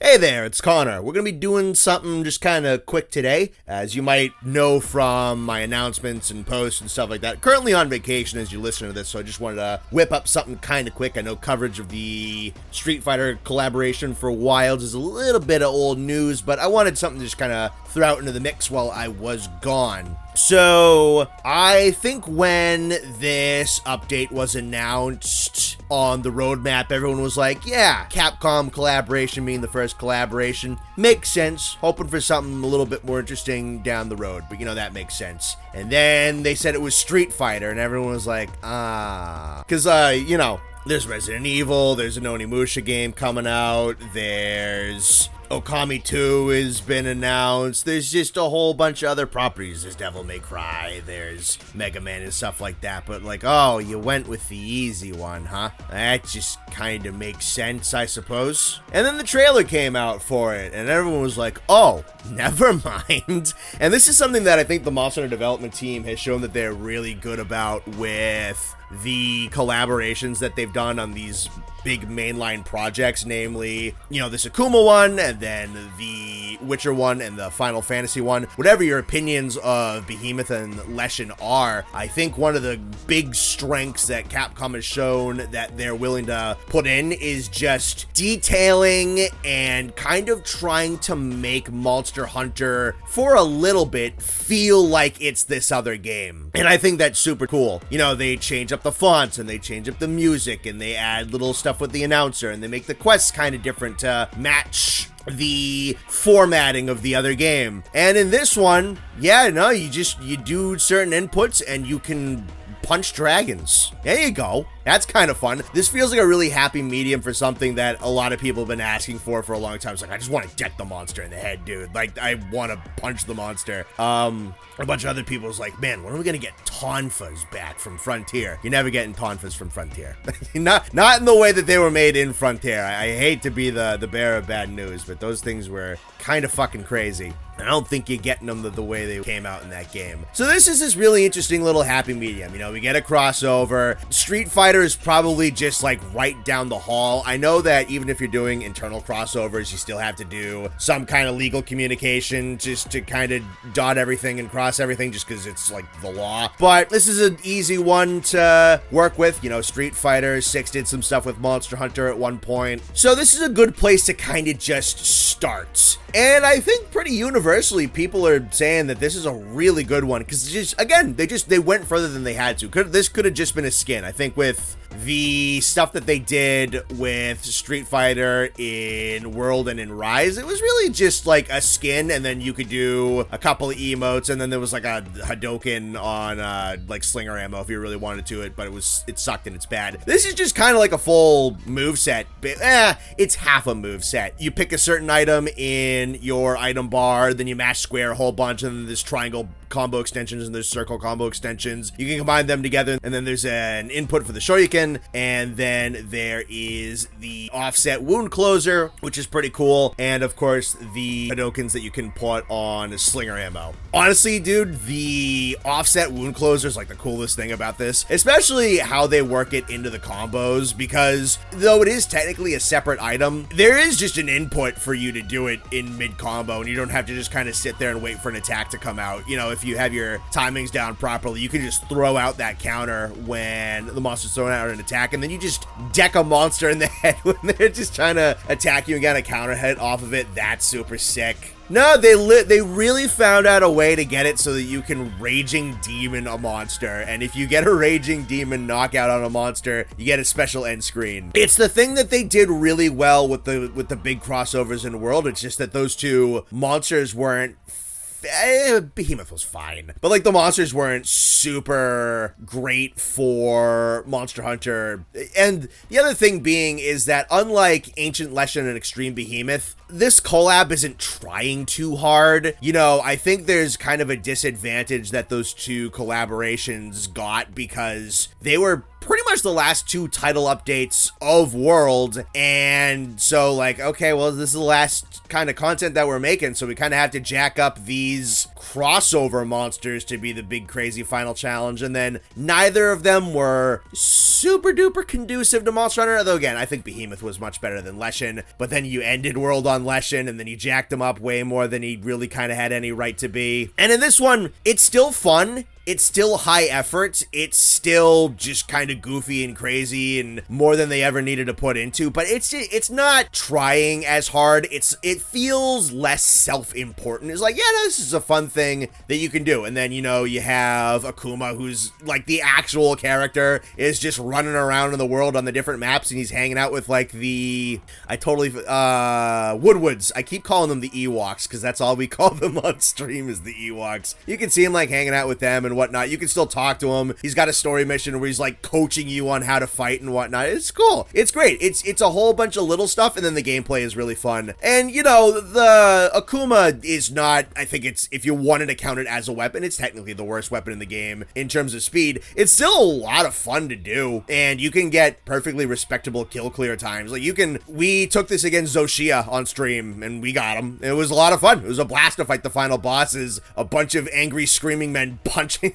Hey there, it's Connor. We're going to be doing something just kind of quick today. As you might know from my announcements and posts and stuff like that, currently on vacation as you listen to this, so I just wanted to whip up something kind of quick. I know coverage of the Street Fighter collaboration for Wilds is a little bit of old news, but I wanted something to just kind of throw out into the mix while I was gone. So, I think when this update was announced on the roadmap, everyone was like, yeah, Capcom collaboration being the first collaboration. Makes sense. Hoping for something a little bit more interesting down the road, but that makes sense. And then they said it was Street Fighter, and everyone was like, Because, there's Resident Evil, there's an Onimusha game coming out, there's Okami 2 has been announced, there's just a whole bunch of other properties, there's Devil May Cry, there's Mega Man and stuff like that, but you went with the easy one, huh? That just kind of makes sense, I suppose. And then the trailer came out for it, and everyone was like, oh, never mind. And this is something that I think the Monster Hunter development team has shown that they're really good about with the collaborations that they've done on these big mainline projects, namely, this Akuma one, and then the Witcher one, and the Final Fantasy one. Whatever your opinions of Behemoth and Leshen are, I think one of the big strengths that Capcom has shown that they're willing to put in is just detailing and kind of trying to make Monster Hunter, for a little bit, feel like it's this other game. And I think that's super cool. They change up the fonts, and they change up the music, and they add little stuff with the announcer, and they make the quests kind of different to match the formatting of the other game. And in this one, you do certain inputs and you can punch dragons. There you go. That's kind of fun. This feels like a really happy medium for something that a lot of people have been asking for a long time. It's like, I just want to deck the monster in the head, dude. I want to punch the monster. A bunch of other people was like, man, when are we going to get Tonfas back from Frontier? You're never getting Tonfas from Frontier. not in the way that they were made in Frontier. I hate to be the bearer of bad news, but those things were kind of fucking crazy. I don't think you're getting them the way they came out in that game. So this is this really interesting little happy medium. We get a crossover. Street Fighter is probably just right down the hall. I know that even if you're doing internal crossovers, you still have to do some kind of legal communication just to kind of dot everything and cross everything just because it's the law. But this is an easy one to work with. Street Fighter 6 did some stuff with Monster Hunter at one point. So this is a good place to kind of just start. And I think pretty universally people are saying that this is a really good one because they went further than they had to. This could have just been a skin. I think with the stuff that they did with Street Fighter in World and in Rise, it was really just a skin, and then you could do a couple of emotes, and then there was a Hadoken on slinger ammo if you really wanted to it, but it sucked and it's bad. This is just kind of like a full moveset, but it's half a moveset. You pick a certain item in your item bar, then you mash square a whole bunch, and then there's triangle combo extensions and there's circle combo extensions. You can combine them together, and then there's an input for the Shoryuken, and then there is the offset wound closer, which is pretty cool, and of course the Hadokens that you can put on slinger ammo. Honestly, dude, the offset wound closer is the coolest thing about this, especially how they work it into the combos, because though it is technically a separate item, there is just an input for you to do it in mid combo, and you don't have to just kind of sit there and wait for an attack to come out. If you have your timings down properly, you can just throw out that counter when the monster's throwing out an attack, and then you just deck a monster in the head when they're just trying to attack you and get a counter hit off of it. That's super sick. No, they really found out a way to get it so that you can Raging Demon a monster, and if you get a Raging Demon knockout on a monster, you get a special end screen. It's the thing that they did really well with the big crossovers in the world. It's just that those two monsters weren't Behemoth was fine, but the monsters weren't super great for Monster Hunter. And the other thing being is that unlike Ancient Leshen and Extreme Behemoth, this collab isn't trying too hard. I think there's kind of a disadvantage that those two collaborations got because they were pretty much the last two title updates of World, and so okay, well, this is the last kind of content that we're making, so we kind of have to jack up these crossover monsters to be the big crazy final challenge, and then neither of them were super duper conducive to Monster Hunter, although again, I think Behemoth was much better than Leshen, but then you ended World on Leshen, and then you jacked him up way more than he really kind of had any right to be. And in this one, it's still fun. It's still high effort. It's still just kind of goofy and crazy and more than they ever needed to put into, but it's not trying as hard. It feels less self-important. It's like, yeah, no, this is a fun thing that you can do. And then, you know, you have Akuma, who's like the actual character, is just running around in the world on the different maps, and he's hanging out with like Woodwoods. I keep calling them the Ewoks because that's all we call them on stream is the Ewoks. You can see him like hanging out with them and whatnot. You can still talk to him. He's got a story mission where he's like coaching you on how to fight and whatnot. It's cool. It's great. It's a whole bunch of little stuff, and then the gameplay is really fun. And you know, the Akuma is not, I think it's, if you wanted to count it as a weapon, it's technically the worst weapon in the game in terms of speed. It's still a lot of fun to do, and you can get perfectly respectable kill clear times. Like we took this against Zoshia on stream and we got him. It was a lot of fun. It was a blast to fight the final bosses, a bunch of angry screaming men punching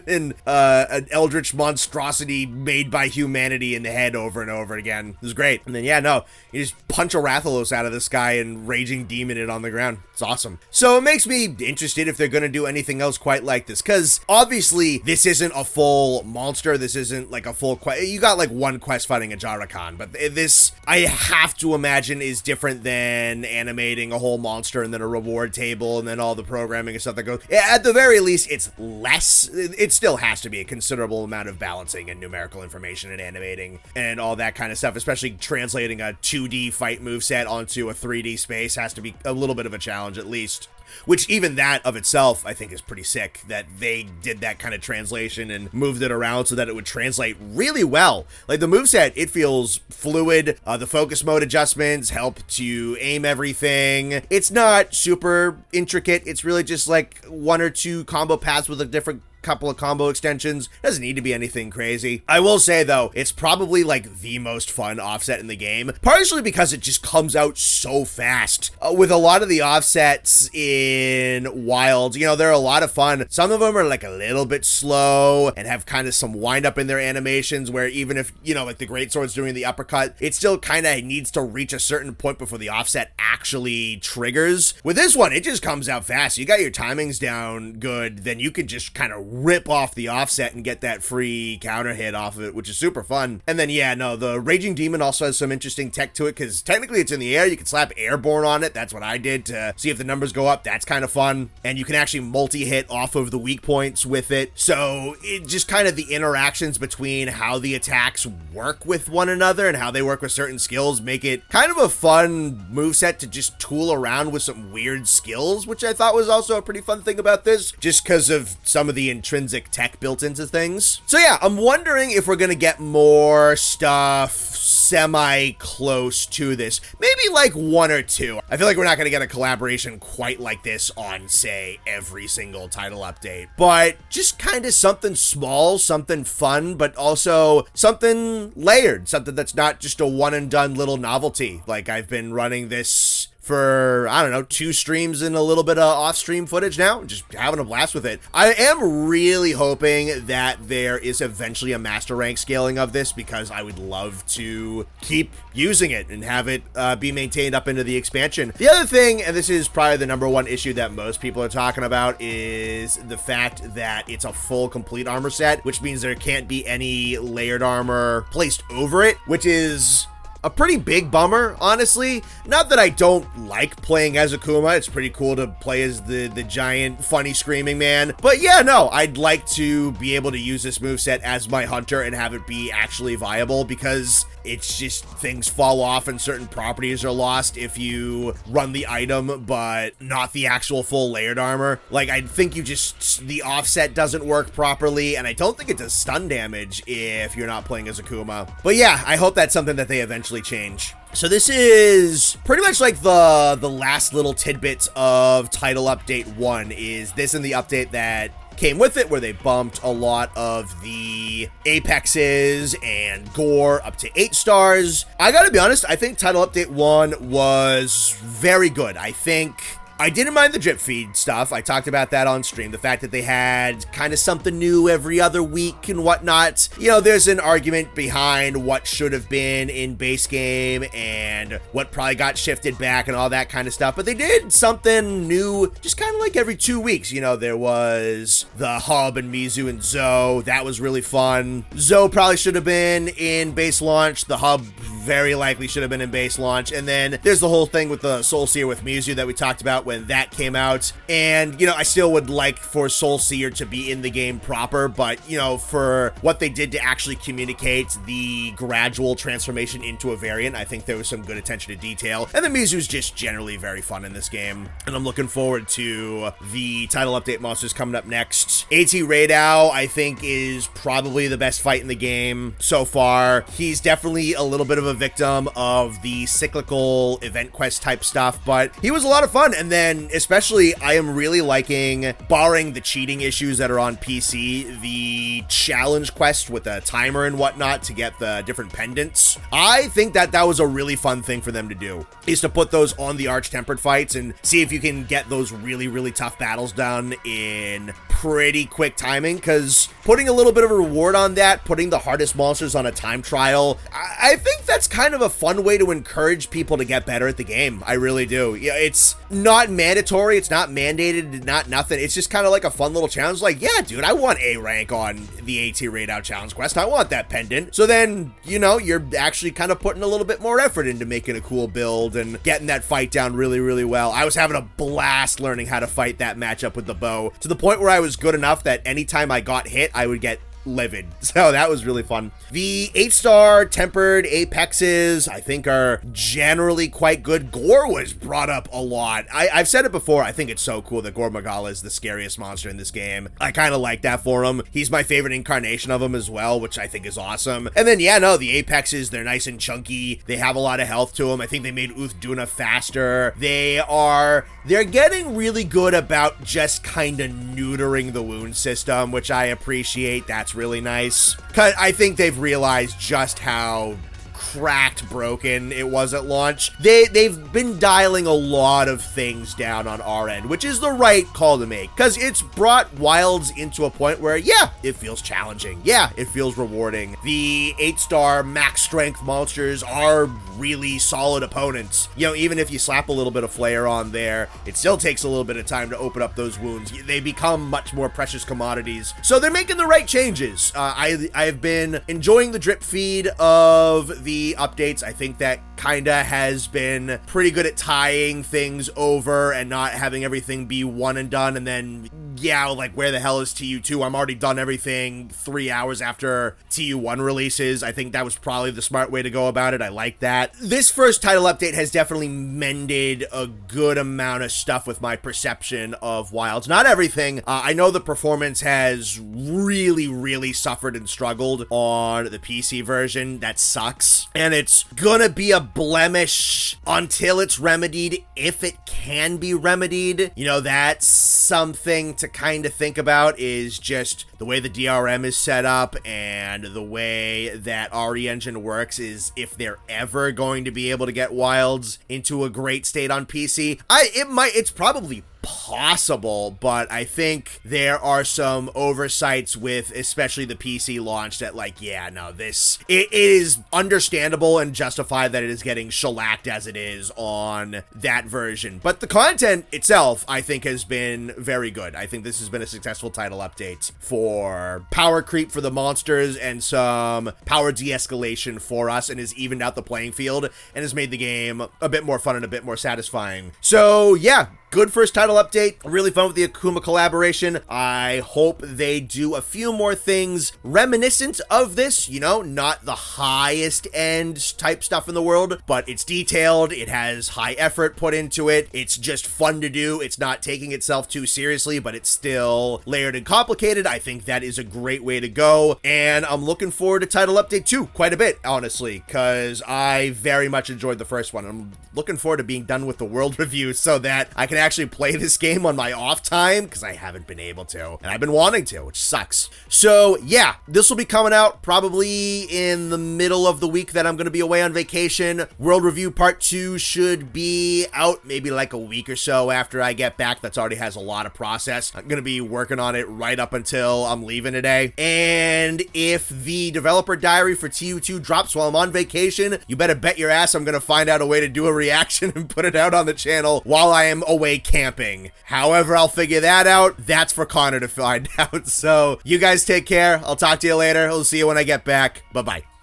in an eldritch monstrosity made by humanity in the head over and over again. It was great. And then, yeah, no, you just punch a Rathalos out of the sky and raging demon it on the ground. It's awesome. So it makes me interested if they're going to do anything else quite like this, because obviously this isn't a full monster. This isn't like a full quest. You got like one quest fighting a Jarakan, but this, I have to imagine, is different than animating a whole monster and then a reward table and then all the programming and stuff that goes. At the very least, it's less. It still has to be a considerable amount of balancing and numerical information and animating and all that kind of stuff, especially translating a 2D fight moveset onto a 3D space has to be a little bit of a challenge at least. Which even that of itself, I think, is pretty sick that they did that kind of translation and moved it around so that it would translate really well. Like the moveset, it feels fluid. The focus mode adjustments help to aim everything. It's not super intricate. It's really just like one or two combo paths with a different couple of combo extensions. Doesn't need to be anything crazy. I will say though, it's probably like the most fun offset in the game, partially because it just comes out so fast. With a lot of the offsets in Wild, you know, they're a lot of fun. Some of them are like a little bit slow and have kind of some wind up in their animations where even if, you know, like the greatsword's doing the uppercut, it still kind of needs to reach a certain point before the offset actually triggers. With this one, it just comes out fast. You got your timings down good, then you can just kind of rip off the offset and get that free counter hit off of it, which is super fun. And then, yeah, no, the Raging Demon also has some interesting tech to it because technically it's in the air. You can slap Airborne on it. That's what I did to see if the numbers go up. That's kind of fun. And you can actually multi-hit off of the weak points with it. So it just kind of the interactions between how the attacks work with one another and how they work with certain skills make it kind of a fun moveset to just tool around with some weird skills, which I thought was also a pretty fun thing about this, just because of some of the intrinsic tech built into things. So yeah, I'm wondering if we're gonna get more stuff semi-close to this. Maybe like one or two. I feel like we're not gonna get a collaboration quite like this on, say, every single title update. But just kind of something small, something fun, but also something layered. Something that's not just a one-and-done little novelty. Like, I've been running this for, I don't know, 2 streams and a little bit of off-stream footage now, just having a blast with it. I am really hoping that there is eventually a master rank scaling of this because I would love to keep using it and have it be maintained up into the expansion. The other thing, and this is probably the #1 issue that most people are talking about, is the fact that it's a full complete armor set, which means there can't be any layered armor placed over it, which is a pretty big bummer, honestly. Not that I don't like playing as Akuma. It's pretty cool to play as the giant, funny, screaming man. But yeah, no, I'd like to be able to use this moveset as my hunter and have it be actually viable because it's just things fall off and certain properties are lost if you run the item, but not the actual full layered armor. Like, I think the offset doesn't work properly, and I don't think it does stun damage if you're not playing as Akuma. But yeah, I hope that's something that they eventually change. So this is pretty much like the last little tidbits of Title Update 1 is this and the update that came with it, where they bumped a lot of the apexes and gore up to 8 stars. I gotta be honest, I think Title Update 1 was very good. I think I didn't mind the drip feed stuff. I talked about that on stream. The fact that they had kind of something new every other week and whatnot. You know, there's an argument behind what should have been in base game and what probably got shifted back and all that kind of stuff. But they did something new just kind of like every 2 weeks. You know, there was the Hub and Mizu and Zoe. That was really fun. Zoe probably should have been in base launch. The Hub very likely should have been in base launch. And then there's the whole thing with the Soul Seer with Mizu that we talked about when that came out. And, you know, I still would like for Soul Seer to be in the game proper, but, you know, for what they did to actually communicate the gradual transformation into a variant, I think there was some good attention to detail. And the Mizu's just generally very fun in this game. And I'm looking forward to the title update monsters coming up next. AT Raidao, I think, is probably the best fight in the game so far. He's definitely a little bit of a victim of the cyclical event quest type stuff, but he was a lot of fun. And then especially I am really liking, barring the cheating issues that are on PC, the challenge quest with the timer and whatnot to get the different pendants. I think that that was a really fun thing for them to do, is to put those on the arch-tempered fights and see if you can get those really, really tough battles done in pretty quick timing, because putting a little bit of a reward on that, putting the hardest monsters on a time trial, I think that's kind of a fun way to encourage people to get better at the game. I really do. Yeah, it's not mandatory, it's not mandated, not nothing. It's just kind of like a fun little challenge. Like, yeah, dude, I want A rank on the AT Raid-Out challenge quest. I want that pendant. So then, you know, you're actually kind of putting a little bit more effort into making a cool build and getting that fight down really, really well. I was having a blast learning how to fight that matchup with the bow, to the point where I was good enough that anytime I got hit, I would get livid. So that was really fun. The 8-star tempered apexes, I think, are generally quite good. Gore was brought up a lot. I've said it before, I think it's so cool that Gore Magala is the scariest monster in this game. I kind of like that for him. He's my favorite incarnation of him as well, which I think is awesome. And then, yeah, no, the apexes, they're nice and chunky. They have a lot of health to them. I think they made Uthduna faster. They're getting really good about just kind of neutering the wound system, which I appreciate. That's really nice, because I think they've realized just how cracked broken it was at launch. They've been dialing a lot of things down on our end, which is the right call to make, because it's brought Wilds into a point where, yeah, it feels challenging. Yeah, it feels rewarding. The 8-star max strength monsters are really solid opponents. You know, even if you slap a little bit of flair on there, it still takes a little bit of time to open up those wounds. They become much more precious commodities. So they're making the right changes. I've been enjoying the drip feed of the updates. I think that kinda has been pretty good at tying things over and not having everything be one and done, and then, yeah, like, where the hell is TU2? I'm already done everything 3 hours after TU1 releases. I think that was probably the smart way to go about it. I like that. This first title update has definitely mended a good amount of stuff with my perception of Wilds. Not everything. I know the performance has really, really suffered and struggled on the PC version. That sucks. And it's gonna be a blemish until it's remedied, if it can be remedied. You know, that's something to kind of think about, is just the way the DRM is set up and the way that RE Engine works, is if they're ever going to be able to get Wilds into a great state on PC. It's probably possible, but I think there are some oversights with especially the PC launch that, like, yeah, no, it is understandable and justified that it is getting shellacked as it is on that version. But the content itself, I think, has been very good. I think this has been a successful title update for power creep for the monsters and some power de-escalation for us, and has evened out the playing field and has made the game a bit more fun and a bit more satisfying. So yeah, good first title update. Really fun with the Akuma collaboration. I hope they do a few more things reminiscent of this, you know, not the highest end type stuff in the world, but it's detailed, it has high effort put into it, it's just fun to do, it's not taking itself too seriously, but it's still layered and complicated. I think that is a great way to go, and I'm looking forward to title update 2 quite a bit, honestly, because I very much enjoyed the first one. I'm looking forward to being done with the world review so that I can actually play this game on my off time, because I haven't been able to, and I've been wanting to, which sucks. So yeah, this will be coming out probably in the middle of the week that I'm going to be away on vacation. World Review Part 2 should be out maybe like a week or so after I get back. That's already has a lot of process. I'm going to be working on it right up until I'm leaving today. And if the developer diary for TU2 drops while I'm on vacation, you better bet your ass I'm going to find out a way to do a reaction and put it out on the channel while I am away camping. However I'll figure that out, that's for Connor to find out. So you guys take care. I'll talk to you later. I'll see you when I get back. Bye-bye.